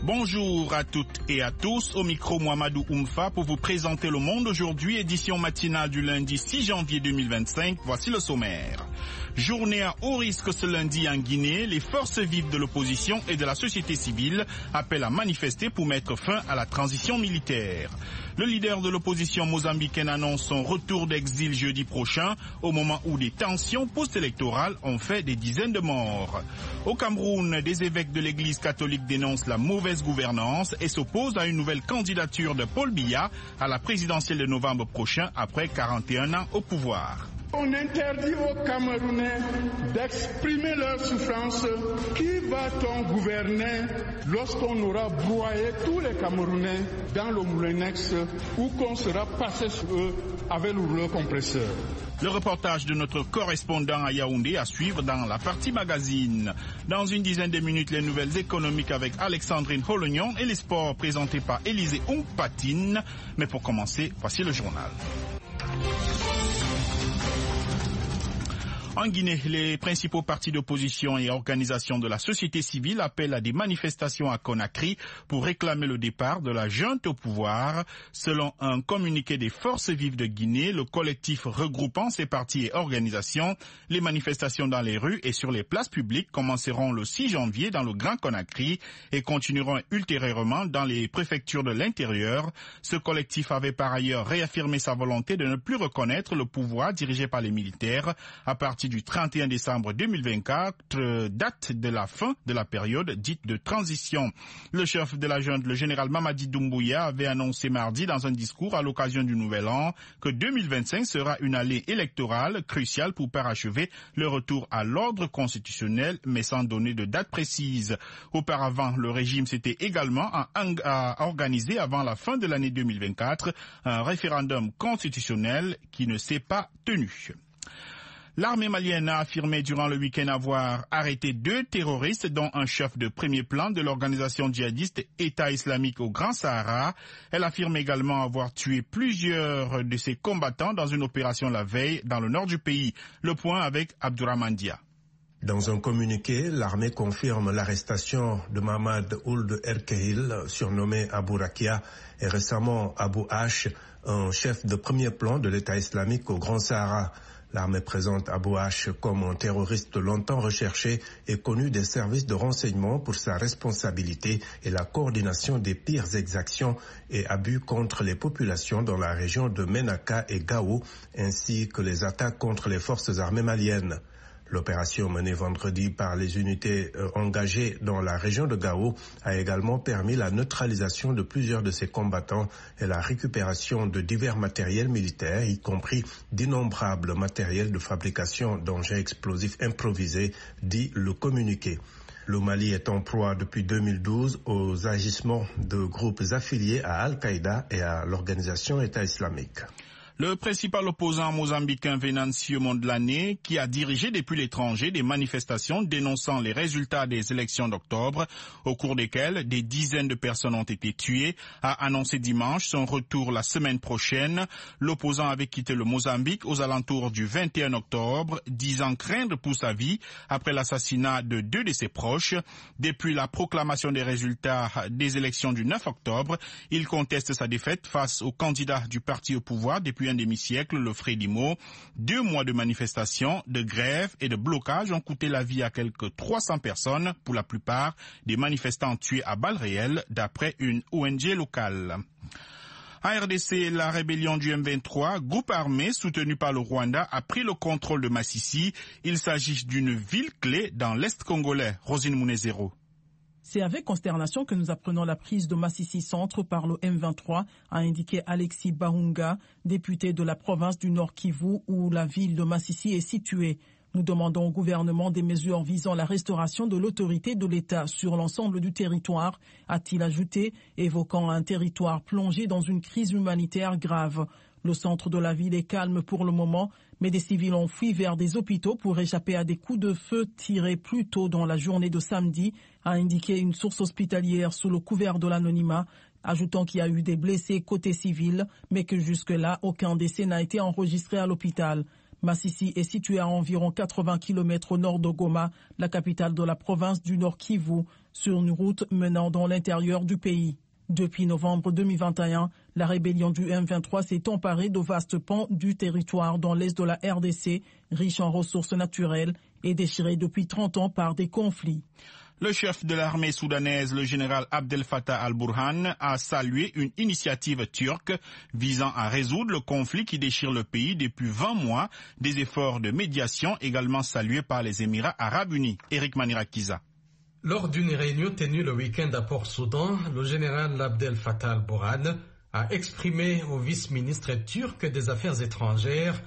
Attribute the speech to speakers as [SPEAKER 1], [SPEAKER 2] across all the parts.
[SPEAKER 1] Bonjour à toutes et à tous, au micro Mohamedou Oumfa pour vous présenter Le Monde aujourd'hui, édition matinale du lundi 6 janvier 2025. Voici le sommaire. Journée à haut risque ce lundi en Guinée, les forces vives de l'opposition et de la société civile appellent à manifester pour mettre fin à la transition militaire. Le leader de l'opposition mozambicaine annonce son retour d'exil jeudi prochain, au moment où des tensions post-électorales ont fait des dizaines de morts. Au Cameroun, des évêques de l'église catholique dénoncent la mauvaise gouvernance et s'opposent à une nouvelle candidature de Paul Biya à la présidentielle de novembre prochain après 41 ans au pouvoir.
[SPEAKER 2] On interdit aux Camerounais d'exprimer leur souffrance. Qui va-t-on gouverner lorsqu'on aura broyé tous les Camerounais dans le Moulinex ou qu'on sera passé sur eux avec le rouleau compresseur?
[SPEAKER 1] Le reportage de notre correspondant à Yaoundé à suivre dans la partie magazine. Dans une dizaine de minutes, les nouvelles économiques avec Alexandrine Holognon et les sports présentés par Élisée Ompatine. Mais pour commencer, voici le journal. En Guinée, les principaux partis d'opposition et organisations de la société civile appellent à des manifestations à Conakry pour réclamer le départ de la junte au pouvoir. Selon un communiqué des forces vives de Guinée, le collectif regroupant ces partis et organisations, les manifestations dans les rues et sur les places publiques commenceront le 6 janvier dans le Grand Conakry et continueront ultérieurement dans les préfectures de l'intérieur. Ce collectif avait par ailleurs réaffirmé sa volonté de ne plus reconnaître le pouvoir dirigé par les militaires à partir du 31 décembre 2024, date de la fin de la période dite de transition. Le chef de la junte, le général Mamadi Doumbouya, avait annoncé mardi dans un discours à l'occasion du Nouvel An que 2025 sera une année électorale cruciale pour parachever le retour à l'ordre constitutionnel, mais sans donner de date précise. Auparavant, le régime s'était également organisé avant la fin de l'année 2024 un référendum constitutionnel qui ne s'est pas tenu. L'armée malienne a affirmé durant le week-end avoir arrêté 2 terroristes, dont un chef de premier plan de l'organisation djihadiste État islamique au Grand Sahara. Elle affirme également avoir tué plusieurs de ses combattants dans une opération la veille dans le nord du pays. Le point avec Abdourahmane Dia.
[SPEAKER 3] Dans un communiqué, l'armée confirme l'arrestation de Mahmad Ould Erkehil, surnommé Abou Rakia, et récemment Abou H, un chef de premier plan de l'État islamique au Grand Sahara. L'armée présente Abou H comme un terroriste longtemps recherché et connu des services de renseignement pour sa responsabilité et la coordination des pires exactions et abus contre les populations dans la région de Ménaka et Gao, ainsi que les attaques contre les forces armées maliennes. L'opération menée vendredi par les unités engagées dans la région de Gao a également permis la neutralisation de plusieurs de ces combattants et la récupération de divers matériels militaires, y compris d'innombrables matériels de fabrication d'engins explosifs improvisés, dit le communiqué. Le Mali est en proie depuis 2012 aux agissements de groupes affiliés à Al-Qaïda et à l'organisation État islamique.
[SPEAKER 1] Le principal opposant mozambicain Venancio Mondlane, qui a dirigé depuis l'étranger des manifestations dénonçant les résultats des élections d'octobre, au cours desquelles des dizaines de personnes ont été tuées, a annoncé dimanche son retour la semaine prochaine. L'opposant avait quitté le Mozambique aux alentours du 21 octobre, disant craindre pour sa vie après l'assassinat de 2 de ses proches. Depuis la proclamation des résultats des élections du 9 octobre, il conteste sa défaite face au candidat du parti au pouvoir depuis un demi-siècle, le Frélimo. 2 mois de manifestations, de grèves et de blocages ont coûté la vie à quelques 300 personnes, pour la plupart des manifestants tués à balles réelles, d'après une ONG locale. En RDC, la rébellion du M23, groupe armé soutenu par le Rwanda, a pris le contrôle de Massissi. Il s'agit d'une ville clé dans l'Est congolais. Rosine Mounezero.
[SPEAKER 4] C'est avec consternation que nous apprenons la prise de Massissi Centre par le M23, a indiqué Alexis Bahunga, député de la province du Nord Kivu, où la ville de Massissi est située. Nous demandons au gouvernement des mesures visant la restauration de l'autorité de l'État sur l'ensemble du territoire, a-t-il ajouté, évoquant un territoire plongé dans une crise humanitaire grave. Le centre de la ville est calme pour le moment, mais des civils ont fui vers des hôpitaux pour échapper à des coups de feu tirés plus tôt dans la journée de samedi, a indiqué une source hospitalière sous le couvert de l'anonymat, ajoutant qu'il y a eu des blessés côté civil, mais que jusque-là, aucun décès n'a été enregistré à l'hôpital. Masisi est situé à environ 80 km au nord de Goma, la capitale de la province du Nord Kivu, sur une route menant dans l'intérieur du pays. Depuis novembre 2021, la rébellion du M23 s'est emparée de vastes pans du territoire dans l'est de la RDC, riche en ressources naturelles et déchiré depuis 30 ans par des conflits.
[SPEAKER 1] Le chef de l'armée soudanaise, le général Abdel Fattah al-Burhan, a salué une initiative turque visant à résoudre le conflit qui déchire le pays depuis 20 mois, des efforts de médiation également salués par les Émirats arabes unis. Eric Manirakiza.
[SPEAKER 5] Lors d'une réunion tenue le week-end à Port-Soudan, le général Abdel Fattah al-Burhan a exprimé au vice-ministre turc des Affaires étrangères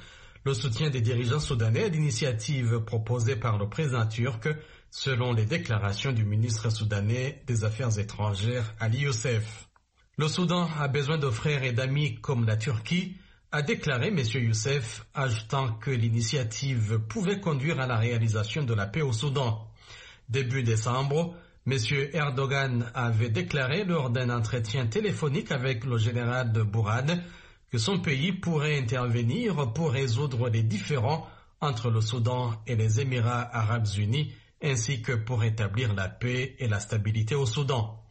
[SPEAKER 5] le soutien des dirigeants soudanais à l'initiative proposée par le président turc, selon les déclarations du ministre soudanais des Affaires étrangères Ali Youssef. Le Soudan a besoin de frères et d'amis comme la Turquie, a déclaré M. Youssef, ajoutant que l'initiative pouvait conduire à la réalisation de la paix au Soudan. Début décembre, M. Erdogan avait déclaré lors d'un entretien téléphonique avec le général de Burhan que son pays pourrait intervenir pour résoudre les différends entre le Soudan et les Émirats arabes unis, ainsi que pour établir la paix et la stabilité au Soudan.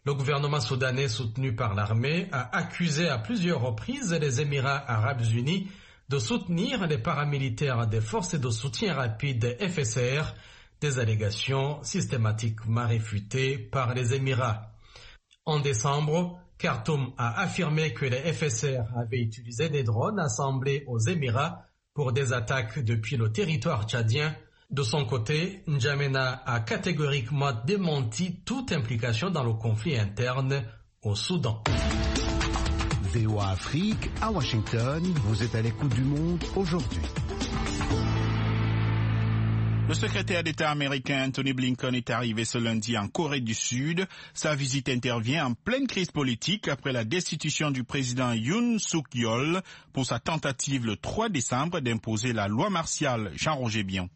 [SPEAKER 5] Le gouvernement soudanais soutenu par l'armée a accusé à plusieurs reprises les Émirats arabes unis de soutenir les paramilitaires des forces de soutien rapide FSR, des allégations systématiquement réfutées par les Émirats. En décembre, Khartoum a affirmé que les FSR avaient utilisé des drones assemblés aux Émirats pour des attaques depuis le territoire tchadien. De son côté, N'Djamena a catégoriquement démenti toute implication dans le conflit interne au Soudan.
[SPEAKER 6] VOA Afrique, à Washington, vous êtes à l'écoute du monde aujourd'hui.
[SPEAKER 1] Le secrétaire d'État américain Anthony Blinken est arrivé ce lundi en Corée du Sud. Sa visite intervient en pleine crise politique après la destitution du président Yoon Suk-yeol pour sa tentative le 3 décembre d'imposer la loi martiale. Jean-Roger Bion.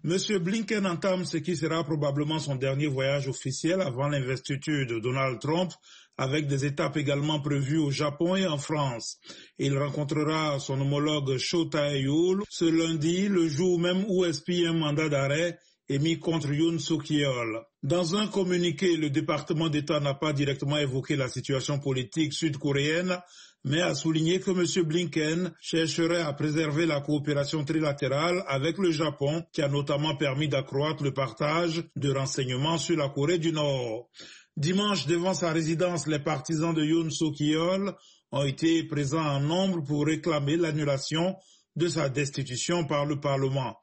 [SPEAKER 7] Monsieur Blinken entame ce qui sera probablement son dernier voyage officiel avant l'investiture de Donald Trump, avec des étapes également prévues au Japon et en France. Il rencontrera son homologue Cho Tae-yul ce lundi, le jour même où expire un mandat d'arrêt émis contre Yoon Suk-yeol. Dans un communiqué, le département d'État n'a pas directement évoqué la situation politique sud-coréenne, mais a souligné que M. Blinken chercherait à préserver la coopération trilatérale avec le Japon, qui a notamment permis d'accroître le partage de renseignements sur la Corée du Nord. Dimanche, devant sa résidence, les partisans de Yoon Suk-yeol ont été présents en nombre pour réclamer l'annulation de sa destitution par le Parlement.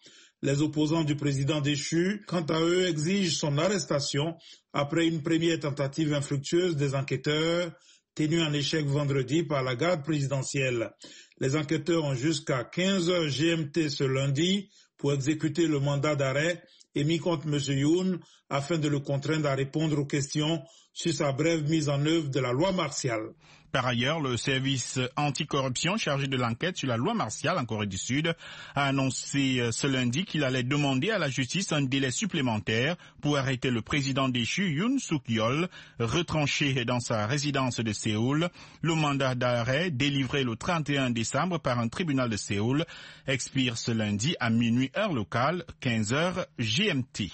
[SPEAKER 7] Les opposants du président déchu, quant à eux, exigent son arrestation après une première tentative infructueuse des enquêteurs tenue en échec vendredi par la garde présidentielle. Les enquêteurs ont jusqu'à 15h GMT ce lundi pour exécuter le mandat d'arrêt émis contre M. Yoon afin de le contraindre à répondre aux questions sur sa brève mise en œuvre de la loi martiale.
[SPEAKER 1] Par ailleurs, le service anticorruption chargé de l'enquête sur la loi martiale en Corée du Sud a annoncé ce lundi qu'il allait demander à la justice un délai supplémentaire pour arrêter le président déchu Yoon Suk-yeol, retranché dans sa résidence de Séoul. Le mandat d'arrêt, délivré le 31 décembre par un tribunal de Séoul, expire ce lundi à minuit heure locale, 15h GMT.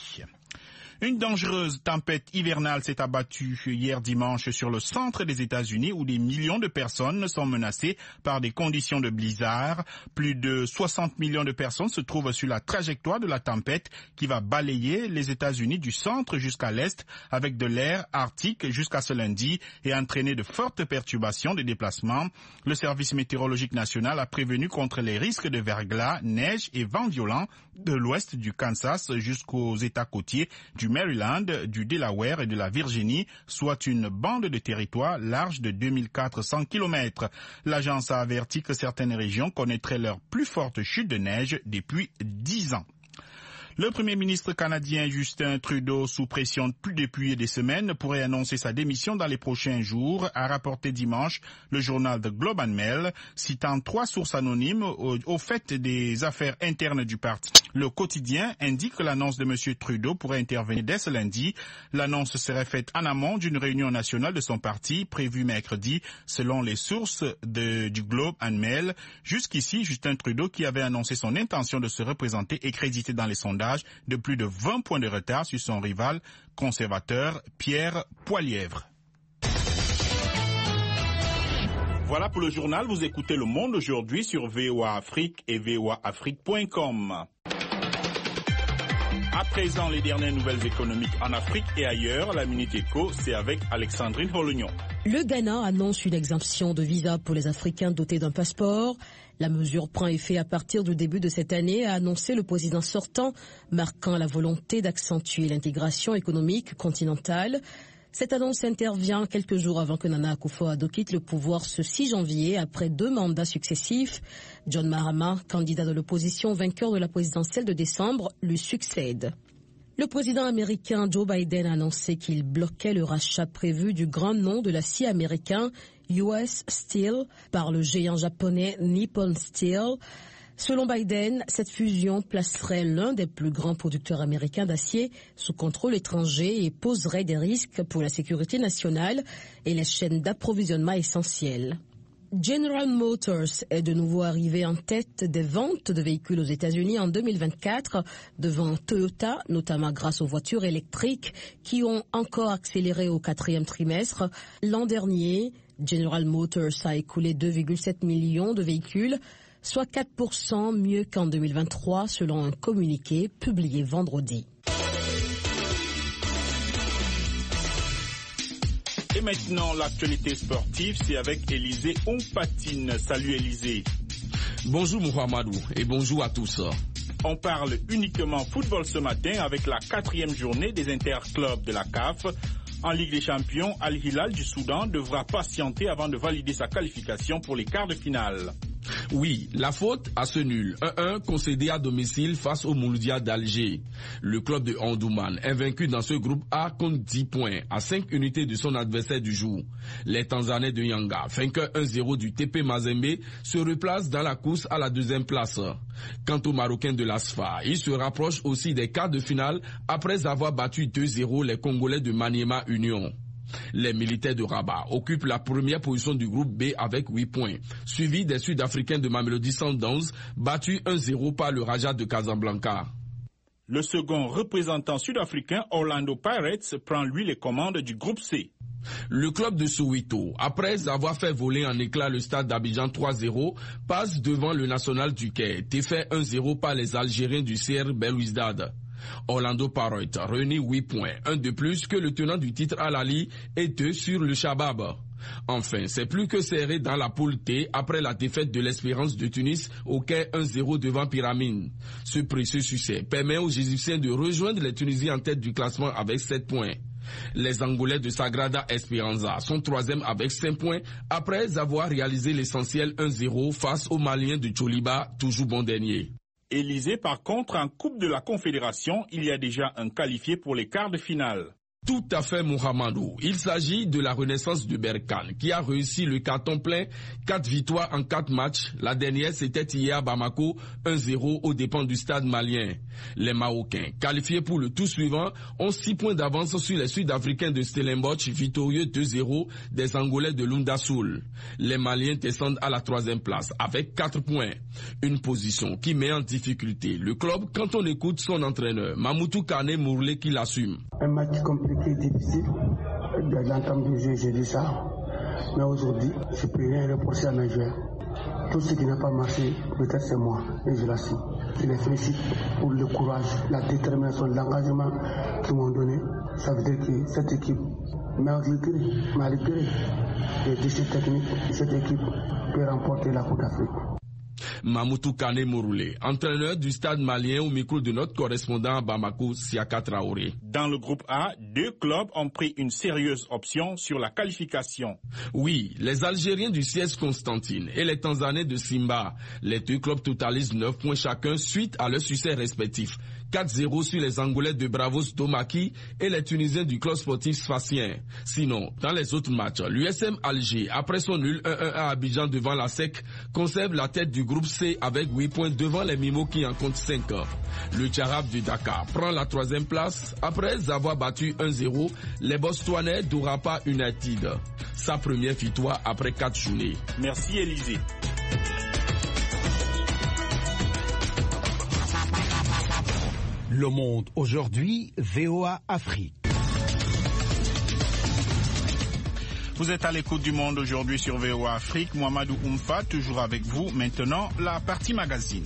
[SPEAKER 1] Une dangereuse tempête hivernale s'est abattue hier dimanche sur le centre des États-Unis où des millions de personnes sont menacées par des conditions de blizzard. Plus de 60 millions de personnes se trouvent sur la trajectoire de la tempête qui va balayer les États-Unis du centre jusqu'à l'est avec de l'air arctique jusqu'à ce lundi et entraîner de fortes perturbations des déplacements. Le service météorologique national a prévenu contre les risques de verglas, neige et vents violents de l'ouest du Kansas jusqu'aux États côtiers du Maryland, du Delaware et de la Virginie, soit une bande de territoire large de 2400 km. L'agence a averti que certaines régions connaîtraient leur plus forte chute de neige depuis 10 ans. Le Premier ministre canadien Justin Trudeau, sous pression depuis des semaines, pourrait annoncer sa démission dans les prochains jours, a rapporté dimanche le journal The Globe and Mail, citant 3 sources anonymes au fait des affaires internes du parti. Le quotidien indique que l'annonce de M. Trudeau pourrait intervenir dès ce lundi. L'annonce serait faite en amont d'une réunion nationale de son parti prévue mercredi, selon les sources du Globe and Mail. Jusqu'ici, Justin Trudeau, qui avait annoncé son intention de se représenter, est crédité dans les sondages de plus de 20 points de retard sur son rival conservateur Pierre Poilievre. Voilà pour le journal. Vous écoutez Le Monde aujourd'hui sur VOA Afrique et voaafrique.com. À présent, les dernières nouvelles économiques en Afrique et ailleurs. La Minute Éco, c'est avec Alexandrine Holognon.
[SPEAKER 8] Le Ghana annonce une exemption de visa pour les Africains dotés d'un passeport. La mesure prend effet à partir du début de cette année, a annoncé le président sortant, marquant la volonté d'accentuer l'intégration économique continentale. Cette annonce intervient quelques jours avant que Nana Akufo-Addo quitte le pouvoir ce 6 janvier après 2 mandats successifs. John Mahama, candidat de l'opposition vainqueur de la présidentielle de décembre, lui succède. Le président américain Joe Biden a annoncé qu'il bloquait le rachat prévu du grand nom de l'acier américain US Steel par le géant japonais Nippon Steel. Selon Biden, cette fusion placerait l'un des plus grands producteurs américains d'acier sous contrôle étranger et poserait des risques pour la sécurité nationale et les chaînes d'approvisionnement essentielles. General Motors est de nouveau arrivé en tête des ventes de véhicules aux États-Unis en 2024, devant Toyota, notamment grâce aux voitures électriques qui ont encore accéléré au 4e trimestre. L'an dernier, General Motors a écoulé 2,7 millions de véhicules, soit 4% mieux qu'en 2023, selon un communiqué publié vendredi.
[SPEAKER 1] Et maintenant, l'actualité sportive, c'est avec Élisée Ompatine. Salut Élisée.
[SPEAKER 9] Bonjour Mohamedou et bonjour à tous.
[SPEAKER 1] On parle uniquement football ce matin avec la 4e journée des interclubs de la CAF. En Ligue des Champions, Al Hilal du Soudan devra patienter avant de valider sa qualification pour les quarts de finale.
[SPEAKER 9] Oui, la faute à ce nul. 1-1 concédé à domicile face au Mouloudia d'Alger. Le club de Omdurman est vaincu dans ce groupe A compte 10 points, à 5 unités de son adversaire du jour. Les Tanzanais de Yanga, vainqueurs 1-0 du TP Mazembe, se replacent dans la course à la 2e place. Quant aux Marocains de l'ASFA, ils se rapprochent aussi des quarts de finale après avoir battu 2-0 les Congolais de Maniema Union. Les militaires de Rabat occupent la première position du groupe B avec 8 points, suivis des Sud-Africains de Mamelodi Sundowns, battus 1-0 par le Raja de Casablanca.
[SPEAKER 1] Le second représentant sud-africain, Orlando Pirates, prend lui les commandes du groupe C.
[SPEAKER 9] Le club de Soweto, après avoir fait voler en éclats le stade d'Abidjan 3-0, passe devant le National du Caire, défait 1-0 par les Algériens du CR Belouizdad. Orlando Pirates réunit 8 points, un de plus que le tenant du titre Al Ahly et 2 sur le Shabab. Enfin, c'est plus que serré dans la poule T après la défaite de l'Espérance de Tunis au Caire 1-0 devant Pyramide. Ce précieux succès permet aux Égyptiens de rejoindre les Tunisiens en tête du classement avec 7 points. Les Angolais de Sagrada Esperanza sont 3e avec 5 points après avoir réalisé l'essentiel 1-0 face aux Maliens de Tcholiba, toujours bon dernier.
[SPEAKER 1] Élysée, par contre, en Coupe de la Confédération, il y a déjà un qualifié pour les quarts de finale.
[SPEAKER 9] Tout à fait, Mohamedou. Il s'agit de la Renaissance de Berkane qui a réussi le carton plein, 4 victoires en 4 matchs. La dernière, c'était hier à Bamako, 1-0 aux dépens du stade malien. Les Marocains, qualifiés pour le tour suivant, ont 6 points d'avance sur les Sud-Africains de Stellenbosch, victorieux 2-0 des Angolais de Lundasoul. Les Maliens descendent à la 3e place avec 4 points. Une position qui met en difficulté le club quand on écoute son entraîneur, Mamoutou Kane Mourlé, qui l'assume.
[SPEAKER 10] Un match compliqué, difficile. Dans l'entame du jeu, j'ai dit ça. Mais aujourd'hui, je ne peux rien reprocher à mes joueurs. Tout ce qui n'a pas marché, peut-être c'est moi, et je l'assume. Je les félicite pour le courage, la détermination, l'engagement qu'ils m'ont donné. Ça veut dire que cette équipe, malgré les déchets techniques, cette équipe peut remporter la Coupe d'Afrique.
[SPEAKER 9] Mamoutou Kane Mouroulé, entraîneur du stade malien au micro de notre correspondant à Bamako, Siaka Traoré.
[SPEAKER 1] Dans le groupe A, 2 clubs ont pris une sérieuse option sur la qualification.
[SPEAKER 9] Oui, les Algériens du CS Constantine et les Tanzanais de Simba. Les 2 clubs totalisent 9 points chacun suite à leurs succès respectifs. 4-0 sur les Angolais de Bravos Domaki et les Tunisiens du club sportif Sfaxien. Sinon, dans les autres matchs, l'USM Alger, après son nul 1-1 à Abidjan devant la SEC, conserve la tête du groupe C avec 8 points devant les Mimos qui en comptent 5. Le Djarab du Dakar prend la 3e place après avoir battu 1-0 les Botswanais d'Orapa United. Sa première victoire après 4 journées.
[SPEAKER 1] Merci Élisée.
[SPEAKER 6] Le Monde aujourd'hui, VOA Afrique.
[SPEAKER 1] Vous êtes à l'écoute du Monde aujourd'hui sur VOA Afrique. Mohamedou Oumfa, toujours avec vous. Maintenant, la partie magazine.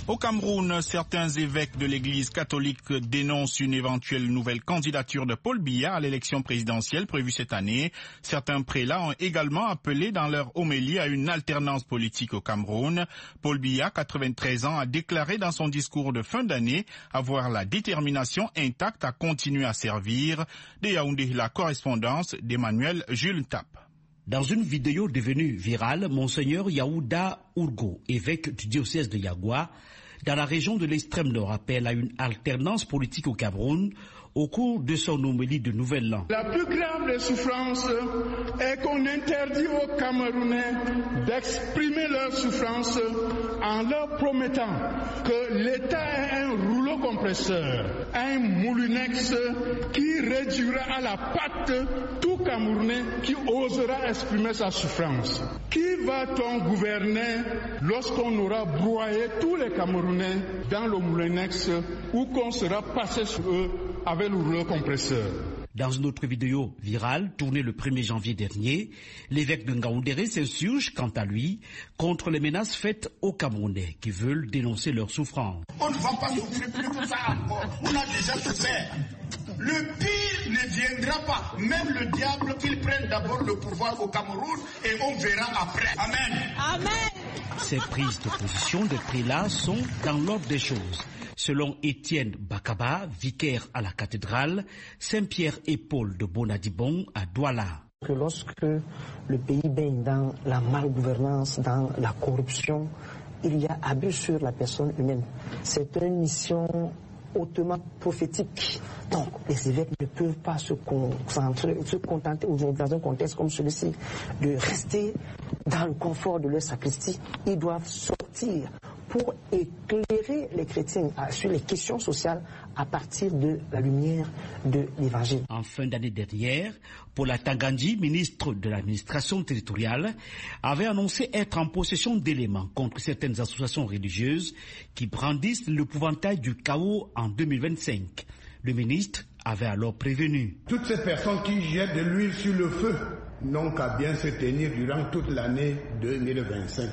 [SPEAKER 1] Au Cameroun, certains évêques de l'Église catholique dénoncent une éventuelle nouvelle candidature de Paul Biya à l'élection présidentielle prévue cette année. Certains prélats ont également appelé dans leur homélie à une alternance politique au Cameroun. Paul Biya, 93 ans, a déclaré dans son discours de fin d'année avoir la détermination intacte à continuer à servir. De Yaoundé, la correspondance d'Emmanuel Jules Tap.
[SPEAKER 11] Dans une vidéo devenue virale, Monseigneur Yaouda Ourgo, évêque du diocèse de Yagua, dans la région de l'extrême nord, appelle à une alternance politique au Cameroun au cours de son homélie de Nouvel An.
[SPEAKER 2] La plus grave des souffrances est qu'on interdit aux Camerounais d'exprimer leur souffrance en leur promettant que l'État est un rouleau compresseur, un moulinex qui réduira à la patte tout Camerounais qui osera exprimer sa souffrance. Qui va-t-on gouverner lorsqu'on aura broyé tous les Camerounais dans le moulinex ou qu'on sera passé sur eux avec le rouleau compresseur?
[SPEAKER 11] Dans une autre vidéo virale, tournée le 1er janvier dernier, l'évêque de Ngaoundéré s'insurge, quant à lui, contre les menaces faites aux Camerounais qui veulent dénoncer leurs souffrances.
[SPEAKER 12] On ne va pas souffrir plus que ça encore. On a déjà tout fait. Le pire ne viendra pas. Même le diable, qu'il prenne d'abord le pouvoir au Cameroun et on verra après. Amen.
[SPEAKER 11] Amen. Ces prises de position des prélats sont dans l'ordre des choses. Selon Étienne Bakaba, vicaire à la cathédrale Saint-Pierre et Paul de Bonadibon à Douala.
[SPEAKER 13] Que lorsque le pays baigne dans la malgouvernance, dans la corruption, il y a abus sur la personne humaine. C'est une mission hautement prophétique. Donc, les évêques ne peuvent pas se contenter aujourd'hui dans un contexte comme celui-ci de rester dans le confort de leur sacristie. Ils doivent sortir pour éclairer les chrétiens sur les questions sociales à partir de la lumière de l'Évangile.
[SPEAKER 11] En fin d'année dernière, Paula Tangandji, ministre de l'administration territoriale, avait annoncé être en possession d'éléments contre certaines associations religieuses qui brandissent l'épouvantail du chaos en 2025. Le ministre avait alors prévenu.
[SPEAKER 14] Toutes ces personnes qui jettent de l'huile sur le feu n'ont qu'à bien se tenir durant toute l'année 2025.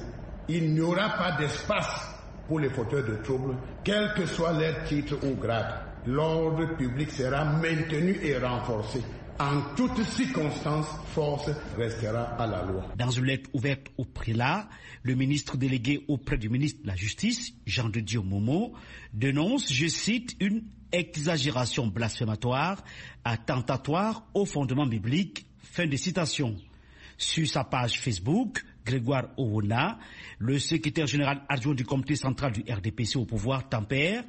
[SPEAKER 14] Il n'y aura pas d'espace pour les fauteurs de troubles, quel que soit leur titre ou grade. L'ordre public sera maintenu et renforcé. En toutes circonstances, force restera à la loi.
[SPEAKER 11] Dans une lettre ouverte au prélat, le ministre délégué auprès du ministre de la Justice, Jean de Dieu Momo, dénonce, je cite, une exagération blasphématoire, attentatoire au fondement biblique. Fin de citation. Sur sa page Facebook, Grégoire Owona, le secrétaire général adjoint du comité central du RDPC au pouvoir, tempère.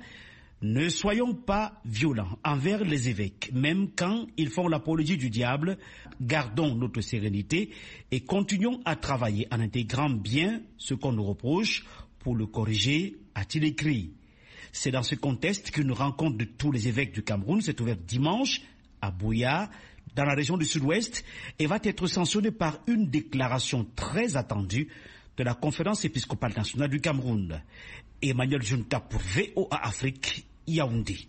[SPEAKER 11] Ne soyons pas violents envers les évêques, même quand ils font l'apologie du diable. Gardons notre sérénité et continuons à travailler en intégrant bien ce qu'on nous reproche pour le corriger, a-t-il écrit. C'est dans ce contexte qu'une rencontre de tous les évêques du Cameroun s'est ouverte dimanche à Buea, dans la région du Sud-Ouest, et va être sanctionnée par une déclaration très attendue de la Conférence épiscopale nationale du Cameroun. Emmanuel Junta pour VOA Afrique, Yaoundé.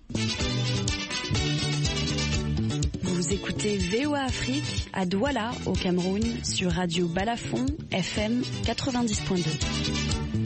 [SPEAKER 15] Vous écoutez VOA Afrique à Douala, au Cameroun, sur Radio Balafon, FM 90.2.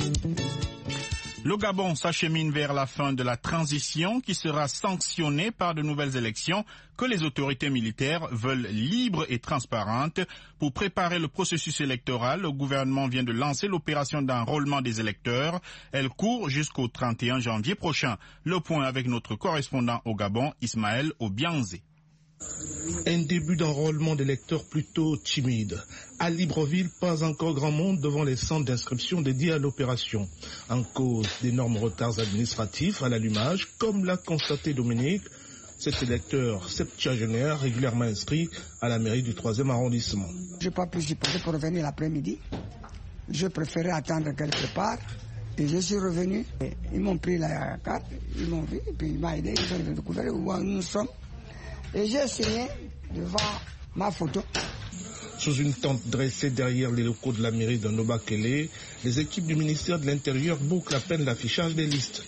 [SPEAKER 1] Le Gabon s'achemine vers la fin de la transition qui sera sanctionnée par de nouvelles élections que les autorités militaires veulent libres et transparentes. Pour préparer le processus électoral, le gouvernement vient de lancer l'opération d'enrôlement des électeurs. Elle court jusqu'au 31 janvier prochain. Le point avec notre correspondant au Gabon, Ismaël Obianzé.
[SPEAKER 16] Un début d'enrôlement d'électeurs plutôt timide. À Libreville, pas encore grand monde devant les centres d'inscription dédiés à l'opération. En cause d'énormes retards administratifs à l'allumage, comme l'a constaté Dominique, cet électeur septuagénaire régulièrement inscrit à la mairie du 3e arrondissement.
[SPEAKER 17] Je n'ai pas pu y passer pour revenir l'après-midi. Je préférais attendre qu'elle prépare. Et je suis revenu. Ils m'ont pris la carte, ils m'ont vu, et puis ils m'ont aidé, ils ont découvert où nous sommes. Et j'ai signé devant ma photo.
[SPEAKER 16] Sous une tente dressée derrière les locaux de la mairie de Nobakele, les équipes du ministère de l'Intérieur bouclent à peine l'affichage des listes.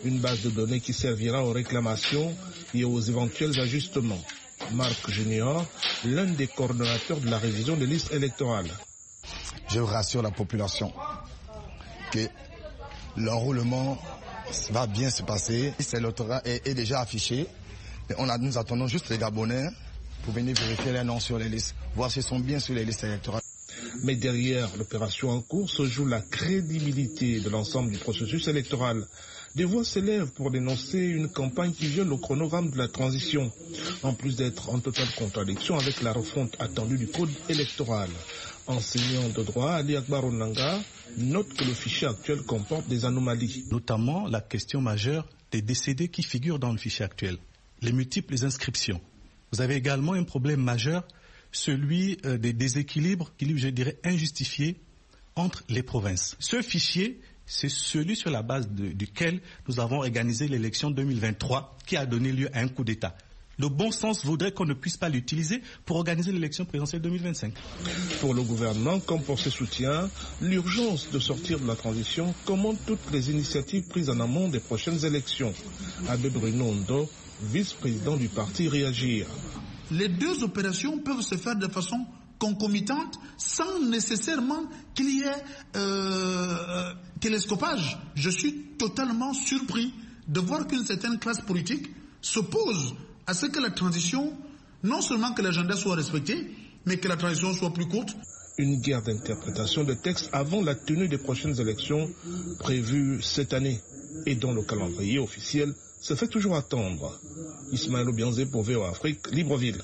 [SPEAKER 16] Une base de données qui servira aux réclamations et aux éventuels ajustements. Marc Junior, l'un des coordonnateurs de la révision des listes électorales.
[SPEAKER 18] Je rassure la population que l'enrôlement va bien se passer. L'électorat est déjà affiché. Nous attendons juste les Gabonais pour venir vérifier les noms sur les listes, voir s'ils sont bien sur les listes électorales.
[SPEAKER 16] Mais derrière l'opération en cours se joue la crédibilité de l'ensemble du processus électoral. Des voix s'élèvent pour dénoncer une campagne qui viole le chronogramme de la transition, en plus d'être en totale contradiction avec la refonte attendue du code électoral. Enseignant de droit, Ali Akbar Onanga note que le fichier actuel comporte des anomalies.
[SPEAKER 19] Notamment la question majeure des décédés qui figurent dans le fichier actuel. Les multiples inscriptions. Vous avez également un problème majeur, celui des déséquilibres, je dirais injustifiés, entre les provinces. Ce fichier, c'est celui sur la base duquel nous avons organisé l'élection 2023 qui a donné lieu à un coup d'État. Le bon sens voudrait qu'on ne puisse pas l'utiliser pour organiser l'élection présidentielle 2025.
[SPEAKER 16] Pour le gouvernement, comme pour ses soutiens, l'urgence de sortir de la transition commande toutes les initiatives prises en amont des prochaines élections. Abbé Bruno Ndo, vice-président du parti Réagir.
[SPEAKER 20] Les deux opérations peuvent se faire de façon concomitante sans nécessairement qu'il y ait télescopage. Je suis totalement surpris de voir qu'une certaine classe politique s'oppose à ce que la transition, non seulement que l'agenda soit respecté, mais que la transition soit plus courte.
[SPEAKER 16] Une guerre d'interprétation de textes avant la tenue des prochaines élections prévues cette année et dont le calendrier officiel se fait toujours attendre. Ismaël Obianzé pour VOA Afrique, Libreville.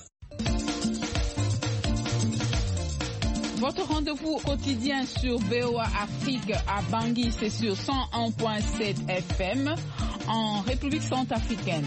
[SPEAKER 21] Votre rendez-vous quotidien sur VOA Afrique à Bangui, c'est sur 101.7 FM en République centrafricaine.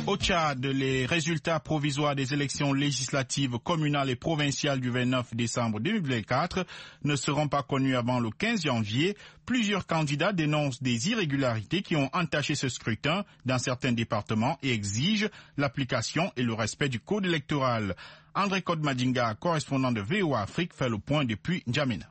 [SPEAKER 1] Au Tchad, les résultats provisoires des élections législatives communales et provinciales du 29 décembre 2024 ne seront pas connus avant le 15 janvier. Plusieurs candidats dénoncent des irrégularités qui ont entaché ce scrutin dans certains départements et exigent l'application et le respect du code électoral. André Kodmadinga, correspondant de VOA Afrique, fait le point depuis N'Djamena.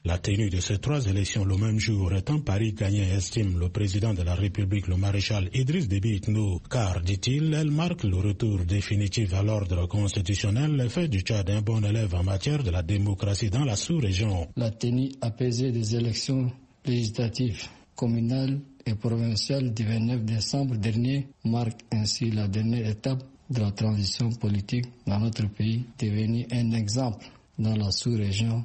[SPEAKER 22] La tenue de ces trois élections le même jour est un pari gagné, estime le président de la République, le maréchal Idriss Déby Itno, car, dit-il, elle marque le retour définitif à l'ordre constitutionnel, le fait du Tchad un bon élève en matière de la démocratie dans la sous-région.
[SPEAKER 23] La tenue apaisée des élections législatives communales et provinciales du 29 décembre dernier marque ainsi la dernière étape de la transition politique dans notre pays, devenu un exemple dans la sous-région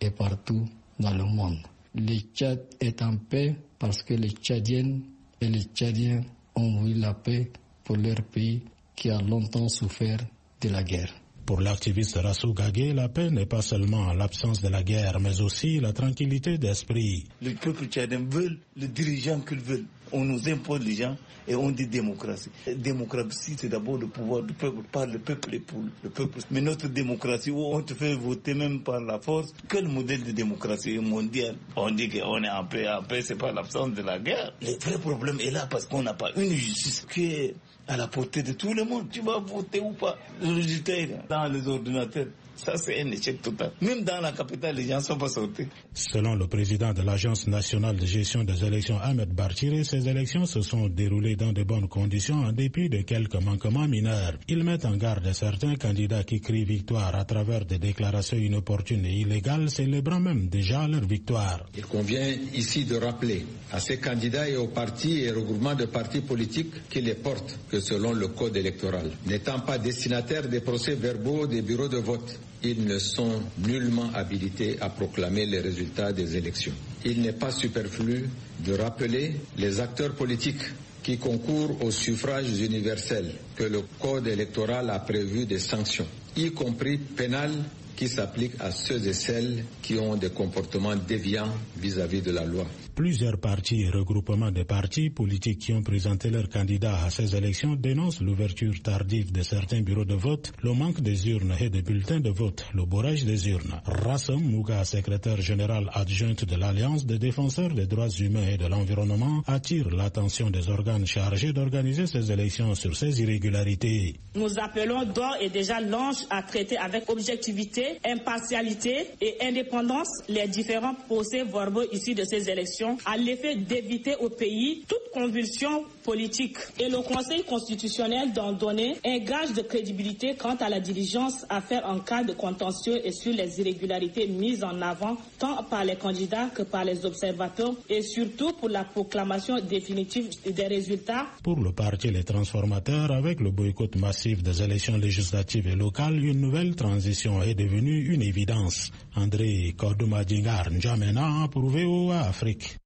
[SPEAKER 23] et partout dans le monde. Le Tchad est en paix parce que les Tchadiennes et les Tchadiens ont voulu la paix pour leur pays qui a longtemps souffert de la guerre.
[SPEAKER 22] Pour l'activiste Rassou Gagé, la paix n'est pas seulement l'absence de la guerre, mais aussi la tranquillité d'esprit.
[SPEAKER 24] Le peuple tchadien veut le dirigeant qu'il veut. On nous impose les gens et on dit démocratie. Démocratie, c'est d'abord le pouvoir du peuple, par le peuple et pour le peuple. Mais notre démocratie, où on te fait voter même par la force, quel modèle de démocratie mondiale? On dit qu'on est en paix, c'est pas l'absence de la guerre. Le vrai problème est là parce qu'on n'a pas une justice qui est à la portée de tout le monde. Tu vas voter ou pas? Le résultat est dans les ordinateurs. Ça, c'est un échec total. Même dans la capitale, les gens ne sont pas sortis.
[SPEAKER 22] Selon le président de l'Agence nationale de gestion des élections, Ahmed Bartire, ces élections se sont déroulées dans de bonnes conditions en dépit de quelques manquements mineurs. Il met en garde certains candidats qui crient victoire à travers des déclarations inopportunes et illégales, célébrant même déjà leur victoire.
[SPEAKER 25] Il convient ici de rappeler à ces candidats et aux partis et regroupements de partis politiques qui les portent que selon le code électoral, n'étant pas destinataires des procès-verbaux des bureaux de vote, ils ne sont nullement habilités à proclamer les résultats des élections. il n'est pas superflu de rappeler les acteurs politiques qui concourent au suffrage universel que le Code électoral a prévu des sanctions, y compris pénales, qui s'appliquent à ceux et celles qui ont des comportements déviants vis-à-vis de la loi.
[SPEAKER 22] Plusieurs partis et regroupements de partis politiques qui ont présenté leurs candidats à ces élections dénoncent l'ouverture tardive de certains bureaux de vote, le manque des urnes et des bulletins de vote, le bourrage des urnes. Rassam Mouga, secrétaire général adjointe de l'Alliance des défenseurs des droits humains et de l'environnement, attire l'attention des organes chargés d'organiser ces élections sur ces irrégularités.
[SPEAKER 3] Nous appelons d'ores et déjà l'ANCHE à traiter avec objectivité, impartialité et indépendance les différents procès-verbaux issus de ces élections, à l'effet d'éviter au pays toute convulsion politique. Et le Conseil constitutionnel d'en donner un gage de crédibilité quant à la diligence à faire en cas de contentieux et sur les irrégularités mises en avant tant par les candidats que par les observateurs et surtout pour la proclamation définitive des résultats.
[SPEAKER 22] Pour le parti Les Transformateurs, avec le boycott massif des élections législatives et locales, une nouvelle transition est devenue une évidence. André Kodoumadingar N'Djamena pour VOA Afrique.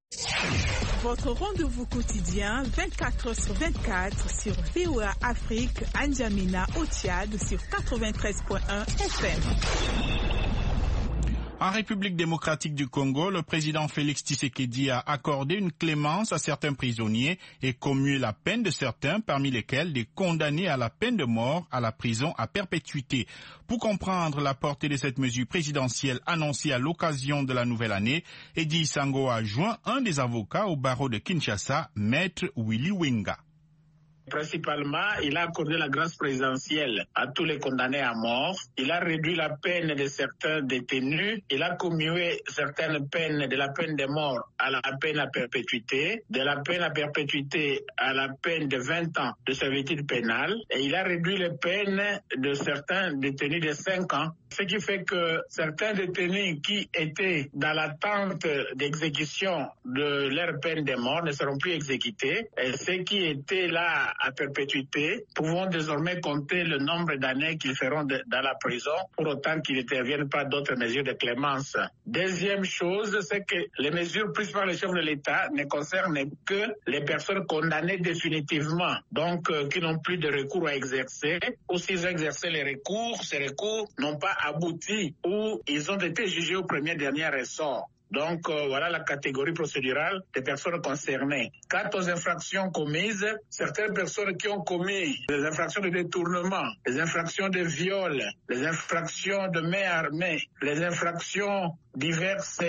[SPEAKER 4] Votre rendez-vous quotidien 24/24 sur VOA Afrique, N'Djamena au Tchad sur 93.1 FM.
[SPEAKER 1] En République démocratique du Congo, le président Félix Tshisekedi a accordé une clémence à certains prisonniers et commué la peine de certains, parmi lesquels des condamnés à la peine de mort à la prison à perpétuité. Pour comprendre la portée de cette mesure présidentielle annoncée à l'occasion de la nouvelle année, Edi Sango a joint un des avocats au barreau de Kinshasa, Maître Willy Wenga.
[SPEAKER 12] Principalement, il a accordé la grâce présidentielle à tous les condamnés à mort. Il a réduit la peine de certains détenus. Il a commué certaines peines de la peine de mort à la peine à perpétuité, de la peine à perpétuité à la peine de 20 ans de servitude pénale. Et il a réduit les peines de certains détenus de 5 ans. Ce qui fait que certains détenus qui étaient dans l'attente d'exécution de leur peine de mort ne seront plus exécutés. Et ceux qui étaient là à perpétuité pouvons désormais compter le nombre d'années qu'ils feront dans la prison pour autant qu'ils n'interviennent pas d'autres mesures de clémence. Deuxième chose, c'est que les mesures prises par le chef de l'État ne concernent que les personnes condamnées définitivement, donc qui n'ont plus de recours à exercer, ou s'ils ont exercé les recours, ces recours n'ont pas abouti ou ils ont été jugés au premier dernier ressort. Donc, voilà la catégorie procédurale des personnes concernées. Quant aux infractions commises, certaines personnes qui ont commis des infractions de détournement, les infractions de viol, les infractions de main armée, les infractions diverses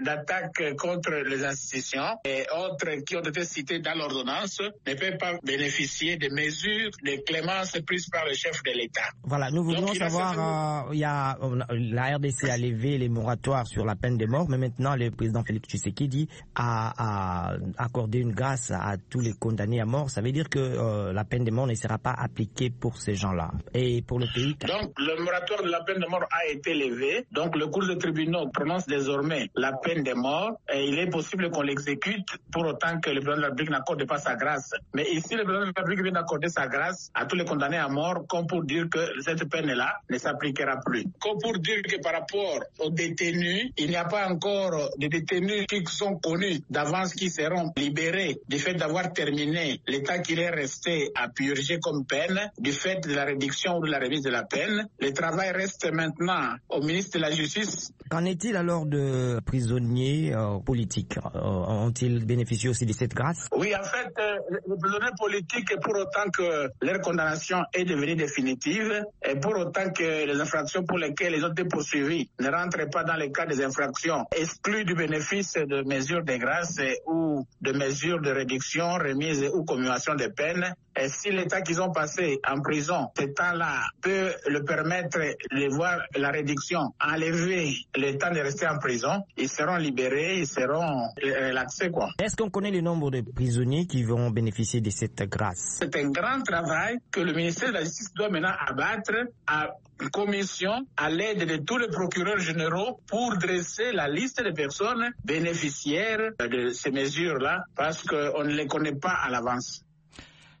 [SPEAKER 12] d'attaques contre les institutions et autres qui ont été citées dans l'ordonnance ne peuvent pas bénéficier des mesures de clémence prises par le chef de l'État.
[SPEAKER 5] Voilà, nous voudrions savoir, la RDC a levé les moratoires sur la peine de mort, mais maintenant le président Félix Tshisekedi a accordé une grâce à tous les condamnés à mort. Ça veut dire que la peine de mort ne sera pas appliquée pour ces gens-là. Et pour le pays...
[SPEAKER 12] Donc, le moratoire de la peine de mort a été levé. Donc, le cours de tribunaux prononce désormais la peine de mort et il est possible qu'on l'exécute pour autant que le président de la République n'accorde pas sa grâce. Mais ici, le président de la République vient d'accorder sa grâce à tous les condamnés à mort comme pour dire que cette peine-là ne s'appliquera plus. Comme pour dire que par rapport aux détenus, il n'y a pas encore de détenus qui sont connus d'avance qui seront libérés du fait d'avoir terminé l'état qu'il est resté à purger comme peine, du fait de la réduction ou de la remise de la peine. Le travail reste maintenant au ministre de la Justice.
[SPEAKER 5] Qu'en est-il alors de prisonniers politiques? Ont-ils bénéficié aussi de cette grâce?
[SPEAKER 12] Oui, en fait, les prisonniers politiques, pour autant que leur condamnation est devenue définitive et pour autant que les infractions pour lesquelles ils ont été poursuivis ne rentrent pas dans le cas des infractions exclues du bénéfice de mesures de grâce ou de mesures de réduction, remise ou commutation de peines. Et si l'état qu'ils ont passé en prison, ce temps-là peut le permettre de voir la réduction, enlever le temps de rester en prison, ils seront libérés, ils seront relaxés, quoi.
[SPEAKER 5] Est-ce qu'on connaît le nombre de prisonniers qui vont bénéficier de cette grâce?
[SPEAKER 12] C'est un grand travail que le ministère de la Justice doit maintenant abattre à commission à l'aide de tous les procureurs généraux pour dresser la liste des personnes bénéficiaires de ces mesures-là parce qu'on ne les connaît pas à l'avance.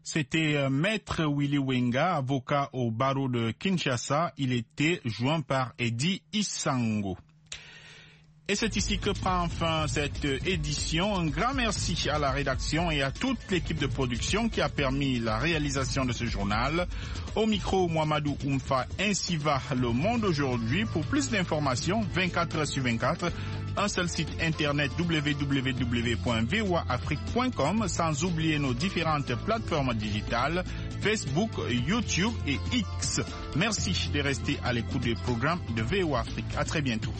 [SPEAKER 1] C'était Maître Willy Wenga, avocat au barreau de Kinshasa. Il était joint par Edi Isango. Et c'est ici que prend fin cette édition. Un grand merci à la rédaction et à toute l'équipe de production qui a permis la réalisation de ce journal. Au micro, Mohamedou Oumfa, ainsi va le monde aujourd'hui. Pour plus d'informations, 24 heures sur 24, un seul site internet www.voaafrique.com, sans oublier nos différentes plateformes digitales, Facebook, YouTube et X. Merci de rester à l'écoute des programmes de VOA Afrique. À très bientôt.